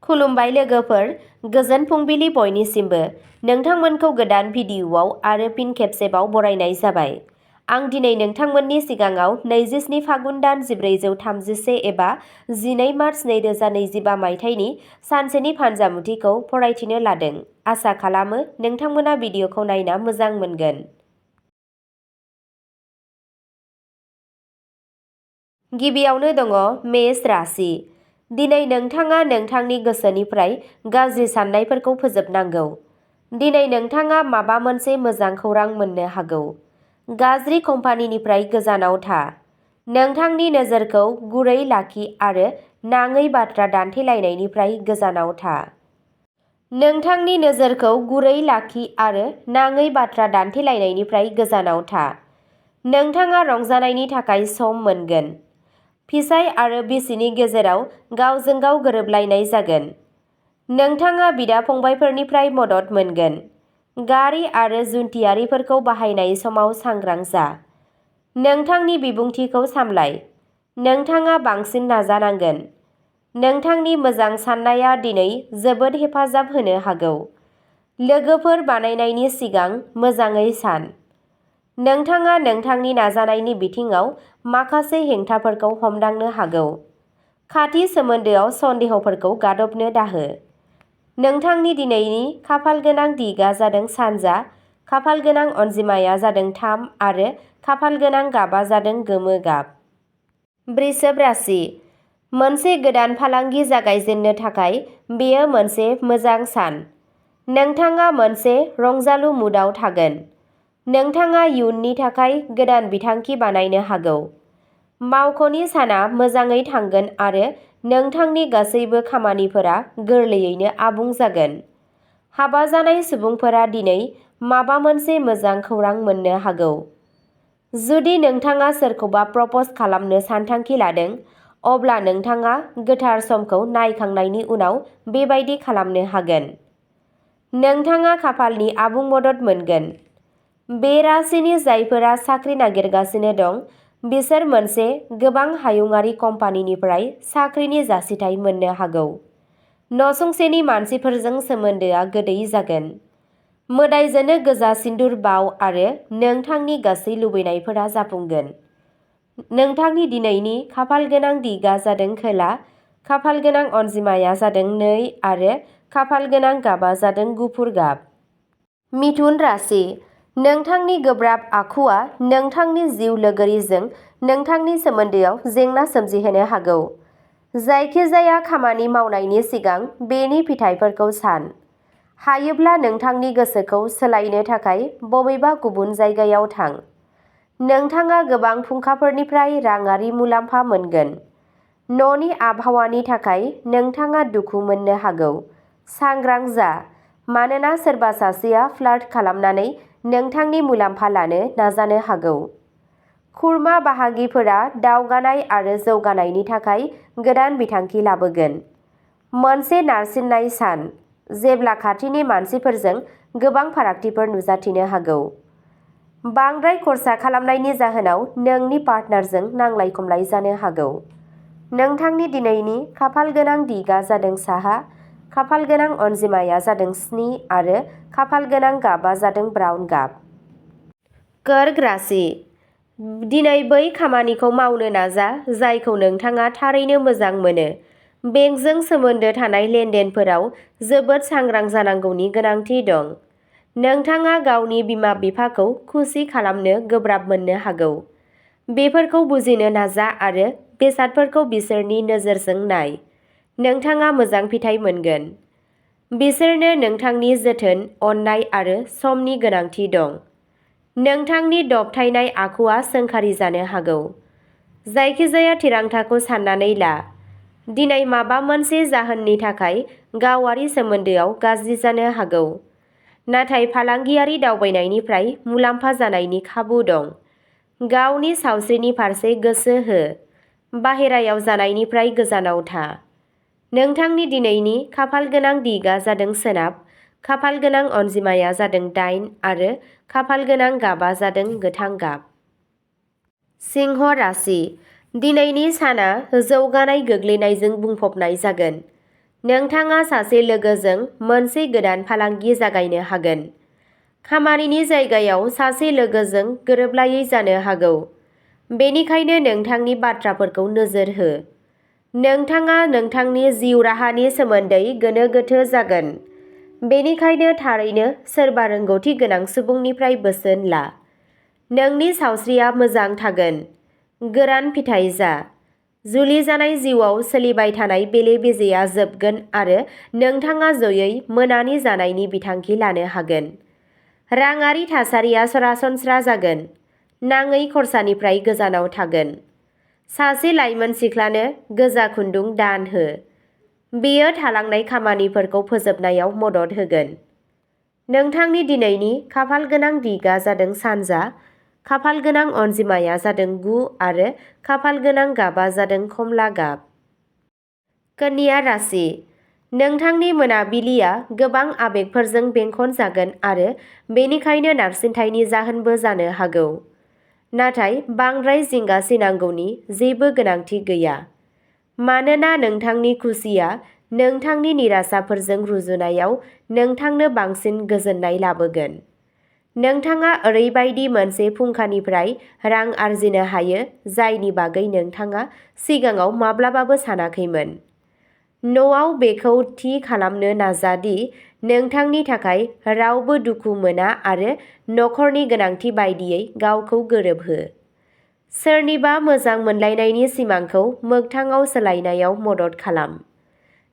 खुलुमबाय लोगोफोर, गोजोन फुंबिलि बयनिसिमबो। नोंथांमोनखौ गोदान भिडिअ'आव आरो फिन खेबसेबाव बरायनाय जाबाय। आं दिनै नोंथांमोननि सिगाङाव 27 फागुन दान 1431 एबा 12 मार्च 2025 मायथाइनि सानसेनि फानजामुथिखौ फरायथिनो लादों। आसा खालामो नोंथांमोना भिडिअ'खौ नायना मोजां मोनगोन। गिबियावनो दङ मेष राशि। दिनै नोंथाङा नोंथांनि गोसोनिफ्राय गाज्रि साननायफोरखौ फोजोबनांगौ। दिनै नोंथाङा माबा मोनसे मोजां खौरां मोननो हागौ। गाज्रि कम्पानिनिफ्राय गोजानाव था। नोंथांनि नोजोरखौ गुरै लाखि आरो नाङै बाथ्रा दान्थेलायनायनिफ्राय गोजानाव था। नोंथांनि नोजोरखौ गुरै लाखि आरो नाङै बाथ्रा दान्थेलायनायनिफ्राय गोजानाव था। नोंथाङा रंजानायनि थाखाय सम मोनगोन। फिसाय आरो बिसिनि गेजेराव गावजों गाव गोरोबलायनाय जागोन। नोंथाङा बिदा-फंबायफोरनिफ्राय मदद मोनगोन। गारि आरो जुन्थियारिफोरखौ बाहायनाय समाव सांग्रां जा। नोंथांनि बिबुंथिखौ सामलाय। नोंथाङा बांसिन नाजानांगोन। नोंथांनि मोजां साननाया दिनै जोबोद हेफाजाब होनो हागौ। लोगोफोर बानायनायनि सिगां मोजाङै सान। नोंथाङा नोंथांनि नाजानायनि बिथिङाव माखासे हेंथाफोरखौ हमदांनो हागौ। खाथि सोमोन्दोआव सन्देहफोरखौ गादबनो दाहो। नोंथांनि दिनैनि खाफालगोनां दिगआ जादों सानजा, खाफालगोनां अनजिमाया जादों 3 आरो खाफालगोनां गाबा जादों गोमो गाब। वृषभ राशि। मोनसे गोदान फालांगि जागायजेननो थाखाय बेयो मोनसे मोजां सान। नोंथाङा मोनसे रंजालु मुडआव थागोन। नोंथाङा इयुननि थाखाय गोदान बिथांखि बानायनो हागौ। मावख'नि साना मोजाङै थांगोन आरो नोंथांनि गासैबो खामानिफोरा गोरलैयैनो आबुं जागोन। हाबा जानाय सुबुंफोरा दिनै माबा मोनसे मोजां खौरां मोननो हागौ। जुदि नोंथाङा सोरखौबा प्रप'ज खालामनो सानथांखि लादों, अब्ला नोंथाङा गोथार समखौ नायखांनायनि उनाव बेबादि खालामनो हागोन। नोंथाङा खाफालनि आबुं मदद मोनगोन। बे राशिनि जायफोरा साख्रि नागिरगासिनो दं, बिसोर मोनसे गोबां हायुंआरि कम्पानिनिफ्राय साख्रिनि जासिथाइ मोननो हागौ। नसुंसेनि मानसिफोरजों सोमोन्दोआ गोदै जागोन। मोदायजोनो गोजा सिन्दुर बाव आरो नोंथांनि गासै लुबैनायफोरा जाफुंगोन। नोंथांनि दिनैनि खाफालगोनां दिगआ जादों खोला, खाफालगोनां अनजिमाया जादों 2 आरो खाफालगोनां गाबा जादों गुफुर गाब। मिथुन राशि। नोंथांनि गोब्राब आखुआ नोंथांनि जिउ लोगोरिजों नोंथांनि सोमोन्दोआव जेंना सोमजिहोनो हागौ। जायखिजाया खामानि मावनायनि सिगां बेनि फिथायफोरखौ सान। हायोब्ला नोंथांनि गोसोखौ सोलायनो थाखाय बबेबा गुबुन जायगायाव थां। नोंथाङा गोबां फुंखाफोरनिफ्राय राङारि मुलाम्फा मोनगोन। न'नि आबहावानि थाखाय नोंथाङा दुखु मोननो हागौ। सांग्रां जा, मानोना सोरबा सासेया फ्लार्ट खालामनानै नोंथांनि मुलाम्फा लानो नाजानो हागौ। खुरमा बाहागिफोरा दावगानाय आरो जौगानायनि थाखाय गोदान बिथांखि लाबोगोन। मोनसे नारसिननाय सान, जेब्ला खाथिनि मानसिफोरजों गोबां फारागथिफोर नुजाथिनो हागौ। बांद्राय खर्सा खालामनायनि जाहोनाव नोंनि पार्टनारजों नांलाय-खमलाय जानो हागौ। नोंथांनि दिनैनि खाफालगोनां दिगआ जादों साहा, खाफालगोनां अनजिमाया जादों 7 आरो खाफालगोनां गाबा जादों ब्राउन गाब। कर्क राशि। दिनै बै खामानिखौ मावनो नाजा जायखौ नोंथाङा थारैनो मोजां मोनो। बेंकजों सोमोन्दो थानाय लेनदेनफोराव जोबोद सांग्रां जानांगौनि गोनांथि दं। नोंथाङा गावनि बिमा-बिफाखौ खुसि खालामनो गोब्राब मोननो हागौ। बेफोरखौ बुजिनो नाजा आरो बेसादफोरखौ बिसोरनि नोजोरजों नाय। नोंथाङा मोजां फिथाय मोनगोन। बिसोरनो नोंथांनि जोथोन, अननाय आरो समनि गोनांथि दं। नोंथांनि दबथायनाय आखुआ सोंखारिजानो हागौ। जायखिजाया थिरांथाखौ साननानै ला। दिनै माबा मोनसे जाहोननि थाखाय गावारि सोमोन्दोआव गाज्रि जानो हागौ। नाथाय फालांगियारि दावबायनायनिफ्राय मुलाम्फा जानायनि खाबु दं। गावनि सावस्रिनि फारसे गोसो हो। बाहेरायाव जानायनिफ्राय गोजानाव था। नोंथांनि दिनैनि खाफालगोनां दिगआ जादों सोनाब, खाफालगोनां अनजिमाया जादों 8 आरो खाफालगोनां गाबा जादों गोथां गाब। सिंह राशि। दिनैनि साना जौगानाय गोग्लैनायजों बुंफबनाय जागोन। नोंथाङा सासे लोगोजों मोनसे गोदान फालांगि जागायनो हागोन। खामानिनि जायगायाव सासे लोगोजों गोरोबलायै जानो हागौ। बेनिखायनो नोंथांनि बाथ्राफोरखौ नोजोर हो। नोंथाङा नोंथांनि जिउ राहानि सोमोन्दै गोनो गोथो जागोन। बेनिखायनो थारैनो सोरबा रोंगौथि गोनां सुबुंनिफ्राय बोसोन ला। नोंनि सावस्रिया मोजां थागोन। गोरान फिथाइ जा। जुलि जानाय जिउआव सोलिबाय थानाय बेले-बेजेया जोबगोन आरो नोंथाङा जयै मोनानि जानायनि बिथांखि लानो हागोन। राङारि थासारिया सरासनस्रा जागोन। नाङै खरसानिफ्राय गोजानाव थागोन। सासे लाइमोन सिख्लानो गोजा खुन्दुं दान हो। बेयो थालांनाय खामानिफोरखौ फोजोबनायाव मदद होगोन। नोंथांनि दिनैनि खाफालगोनां दिगा जादों सानजा, खाफालगोनां अनजिमाया जादों 9 आरो खाफालगोनां गाबा जादों खमला गाब। कन्या राशि, नोंथांनि मोनाबिलिया गोबां आबेगफोरजों बेंखनजागोन आरो बेनिखायनो नारसिनथायनि जाहोनबो जानो हागौ। नाथाय बांद्राय जिंगासिनांगौनि जेबो गोनांथि गैया। मानोना नोंथांनि खुसिया नोंथांनि निराशाफोरजों रुजुनायाव नोंथांनो बांसिन गोजोननाय लाबोगोन। नोंथाङा ओरैबायदि मोनसे फुंखानिफ्राय रां आर्जिनो हायो जायनि बागै नोंथाङा सिगाङाव माब्लाबाबो सानाखैमोन। न'आव बेखौ थि खालामनो नाजा दि नोंथांनि थाखाय रावबो दुखु मोना आरो नखरनि गोनांथि बायदियै गावखौ गोरोबहो। सोरनिबा मोजां मोनलायनायनि सिमांखौ मोगथाङाव सोलायनायाव मदद खालाम।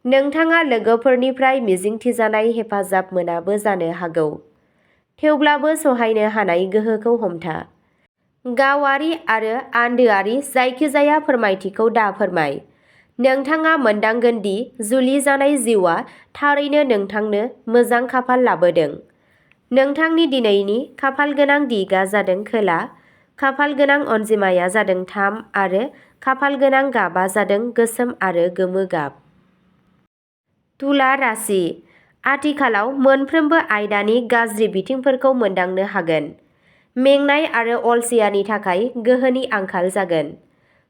नोंथाङा लोगोफोरनिफ्राय मिजिंथिजानाय हेफाजाब मोनाबो जानो हागौ। थेवब्लाबो सहायनो हानाय गोहोखौ हमथा। गावारि आरो आन्दोआरि जायखिजाया फोरमायथिखौ दाफोरमाय। नोंथाङा मोनदांगोन दि जुलि जानाय जिउआ थारैनो नोंथांनो मोजां खाफाल लाबोदों। नोंथांनि दिनैनि खाफालगोनां दिगा जादों खोला, खाफालगोनां अनजिमाया जादों 3 आरो खाफालगोनां गाबा जादों गोसोम आरो गोमो गाब। तुला राशि, आथिखालाव मोनफ्रोमबो आयदानि गाज्रि बिथिंफोरखौ मोनदांनो हागोन। मेंनाय आरो अलसियानि थाखाय गोहोनि आंखाल जागोन।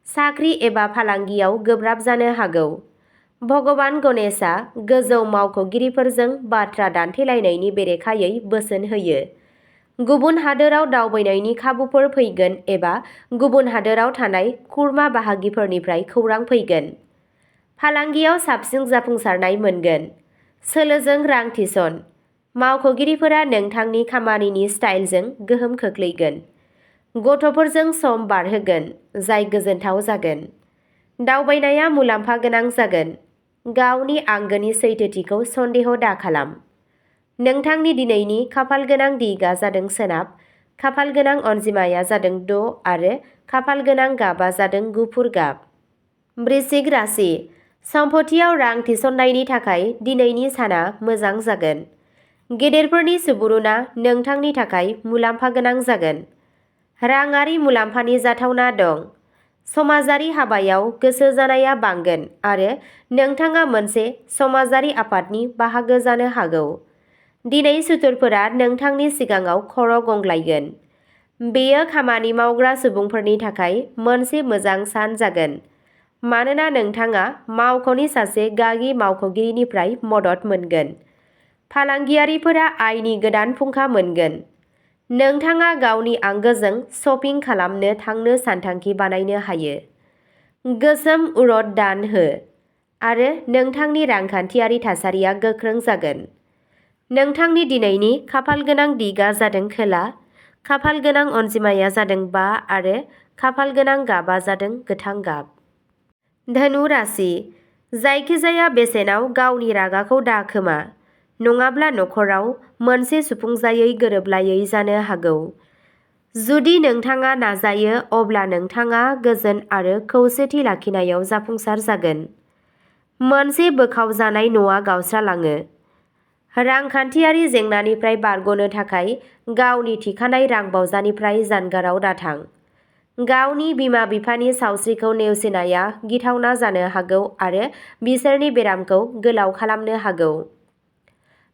साख्रि एबा फालांगियाव गोब्राब जानो हागौ। भगबान गणेशआ गोजौ मावख'गिरिफोरजों बाथ्रा दान्थेलायनायनि बेरेखायै बोसोन होयो। गुबुन हादोराव दावबायनायनि खाबुफोर फैगोन एबा गुबुन हादोराव थानाय खुरमा बाहागिफोरनिफ्राय खौरां फैगोन। फालांगियाव साबसिन जाफुंसारनाय मोनगोन। सोलोजों रां थिसन। मावख'गिरिफोरा नोंथांनि खामानिनि स्टाइलजों गोहोम खोख्लैगोन। गथ'फोरजों सम बारहोगोन, जाय गोजोनथाव जागोन। दावबायनाया मुलाम्फा गोनां जागोन। गावनि आंगोनि सैथोथिखौ सन्देह दाखालाम। नोंथांनि दिनैनि खाफालगोनां दिगा जादों सोनाब, खाफालगोनां अनजिमाया जादों 6 आरो खाफालगोनां गाबा जादों गुफुर गाब। वृश्चिक राशि, सम्पथियाव रां थिसननायनि थाखाय दिनैनि साना मोजां जागोन। गेदेरफोरनि सुबुरुनआ नोंथांनि थाखाय मुलाम्फा गोनां जागोन। राङारि मुलाम्फानि जाथावना दं। समाजारि हाबायाव गोसो जानाया बांगोन आरो नोंथाङा मोनसे समाजारि आफादनि बाहागो जानो हागौ। दिनै सुथुरफोरा नोंथांनि सिगाङाव खर' गंग्लायगोन। बेयो खामानि मावग्रा सुबुंफोरनि थाखाय मोनसे मोजां सान जागोन। मानोना नोंथाङा मावख'नि सासे गागि मावख'गिरिनिफ्राय मदद मोनगोन। फालांगियारिफोरा आयनि गोदान फुंखा मोनगोन। नोंथाङा गावनि आंगोजों शपिं खालामनो थांनो सानथांखि बानायनो हायो। गोसोम उरद दान हो आरो नोंथांनि रांखान्थियारि थासारिया गोख्रों जागोन। नोंथांनि दिनैनि खाफालगोनां दिगा जादों खोला, खाफालगोनां अनजिमाया जादों 5 आरो खाफालगोनां गाबा जादों गोथां गाब। धनु राशि, जायखिजाया बेसेनाव गावनि रागाखौ दाखोमा, नङाब्ला नखराव मोनसे सुफुंजायै गोरोबलायै जानो हागौ। जुदि नोंथाङा नाजायो अब्ला नोंथाङा गोजोन आरो खौसेथि लाखिनायाव जाफुंसार जागोन। मोनसे बोखावजानाय न'आ गावस्रालाङो। रांखान्थियारि जेंनानिफ्राय बारग'नो थाखाय गावनि थिखानाय रांबावजानिफ्राय जानगाराव दाथां। गावनि बिमा-बिफानि सावस्रिखौ नेवसिनाया गिथावना जानो हागौ आरो बिसोरनि बेरामखौ गोलाव खालामनो हागौ।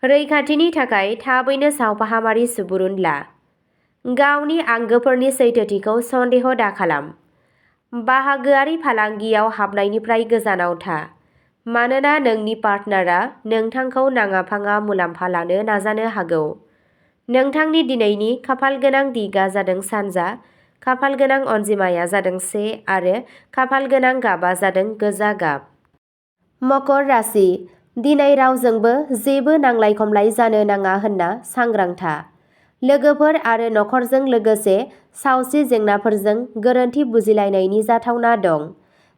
रैखाथिनि थाखाय थाबैनो सावफाहामारि सुबुरुन ला। गावनि आंगोफोरनि सैथोथिखौ सन्देह दाखालाम। बाहागोआरि फालांगियाव हाबनायनिफ्राय गोजानाव था। मानोना नोंनि पार्टनारा नोंथांखौ नाङा-फाङा मुलाम्फा लानो नाजानो हागौ। नोंथांनि दिनैनि खाफालगोनां दिगा जादों सानजा, खाफालगोनां अनजिमाया जादों 1 आरो खाफालगोनां गाबा जादों गोजा गाब। मकर राशि, दिनै रावजोंबो जेबो नांलाय-खमलाय जानो नाङा होनना सांग्रां था। लोगोफोर आरो नखरजों लोगोसे सावस्रि जेंनाफोरजों गोरोन्थि बुजिलायनायनि जाथावना दं।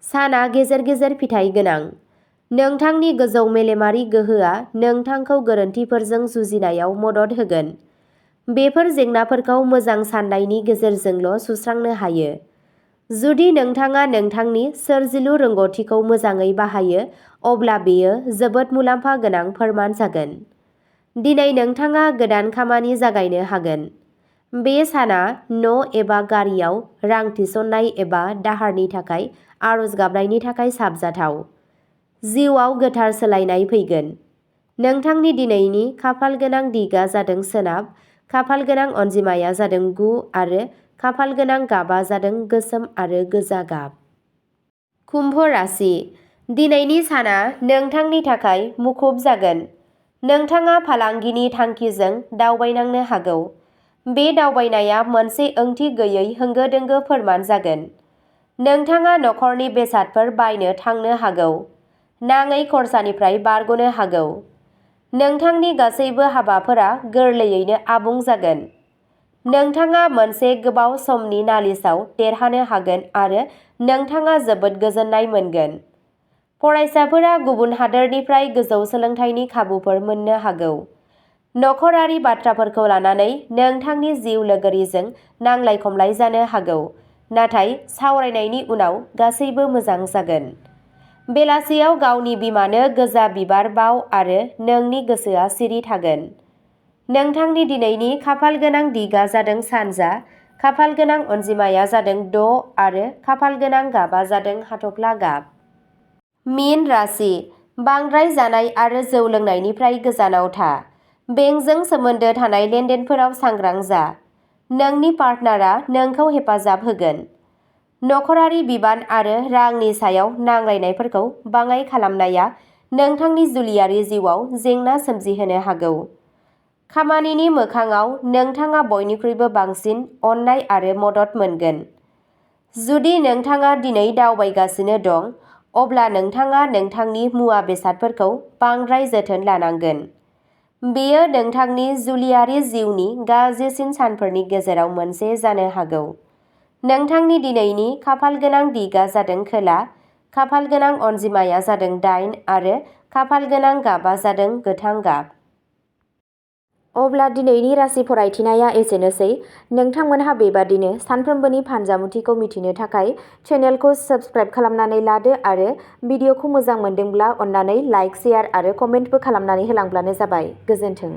साना गेजेर-गेजेर फिथाइ गोनां। नोंथांनि गोजौ मेलेमारि गोहोआ नोंथांखौ गोरोन्थिफोरजों जुजिनायाव मदद होगोन। बेफोर जेंनाफोरखौ मोजां साननायनि गेजेरजोंल' सुस्रांनो हायो। जुदि नोंथाङा नोंथांनि सोरजिलु रोंग'थिखौ मोजाङै बाहायो, अब्ला बेयो जोबोद मुलाम्फा गोनां फोरमान जागोन। दिनै नोंथाङा गोदान खामानि जागायनो हागोन। बे साना न' एबा गारियाव रां थिसननाय एबा दाहारनि थाखाय आरज गाबनायनि थाखाय साबजाथाव। जिउआव गोथार सोलायनाय फैगोन। नोंथांनि दिनैनि खाफालगोनां दिगा जादों सोनाब, खाफालगोनां अनजिमाया जादों 9 आरो खाफालगोनां गाबा जादों गोसोम आरो गोजा गाब। कुम्भ राशि, दिनैनि साना नोंथांनि थाखाय मुखुब जागोन। नोंथाङा फालांगिनि थांखिजों दावबायनांनो हागौ। बे दावबायनाया मोनसे ओंथि गैयै होंगो-दोंगो फोरमान जागोन। नोंथाङा नखरनि बेसादफोर बायनो थांनो हागौ। नाङै खरसानिफ्राय बारग'नो हागौ। नोंथांनि गासैबो हाबाफोरा गोरलैयैनो आबुं जागोन। नोंथाङा मोनसे गोबाव समनि नालिसाव देरहानो हागोन आरो नोंथाङा जोबोद गोजोननाय मोनगोन। फरायसाफोरा गुबुन हादोरनिफ्राय गोजौ सोलोंथाइनि खाबुफोर मोननो हागौ। नखरारि बाथ्राफोरखौ लानानै नोंथांनि जिउ लोगोरिजों नांलाय-खमलाय जानो हागौ, नाथाय सावरायनायनि उनाव गासैबो मोजां जागोन। बेलासियाव गावनि बिमानो गोजा बिबार बाव आरो नोंनि गोसोआ सिरि थागोन। नोंथांनि दिनैनि खाफालगोनां दिगा जादों सानजा, खाफालगोनां अनजिमाया जादों 6 आरो खाफालगोनां गाबा जादों हाथफ्ला गाब। मीन राशि, बांद्राय जानाय आरो जौ लोंनायनिफ्राय गोजानाव था। बेंकजों सोमोन्दो थानाय लेनदेनफोराव सांग्रां जा। नोंनि पार्टनारा नोंखौ हेफाजाब होगोन। नखरारि बिबान आरो रांनि सायाव नांलायनायफोरखौ बाङाइ खालामनाया नोंथांनि जुलियारि जिउआव जेंना सोमजिहोनो हागौ। खामानिनि मोखाङाव नोंथाङा बयनिख्रुइबो बांसिन अननाय आरो मदद मोनगोन। जुदि नोंथाङा दिनै दावबायगासिनो दं, अब्ला नोंथाङा नोंथांनि मुवा बेसादफोरखौ बांद्राय जोथोन लानांगोन। बेयो नोंथांनि जुलियारि जिउनि गाज्रिसिन सानफोरनि गेजेराव मोनसे जानो हागौ। नोंथांनि दिनैनि खाफालगोनां दिगा जादों खोला, खाफालगोनां अनजिमाया जादों 8 आरो खाफालगोनां गाबा जादों गोथां गाब। अब्ला दिनैनि राशि फरायथिनाया एसेनोसै। नोंथांमोनहा बेबादिनो सानफ्रोमबोनि फानजामुथिखौ मिथिनो थाखाय चेनेलखौ साबस्क्राइब खालामनानै लादो आरो भिडिअखौ मोजां मोनदोंब्ला अन्नानै लाइक, शेयार आरो कमेन्टबो खालामनानै होलांब्लानो जाबाय। गोजोन्थों।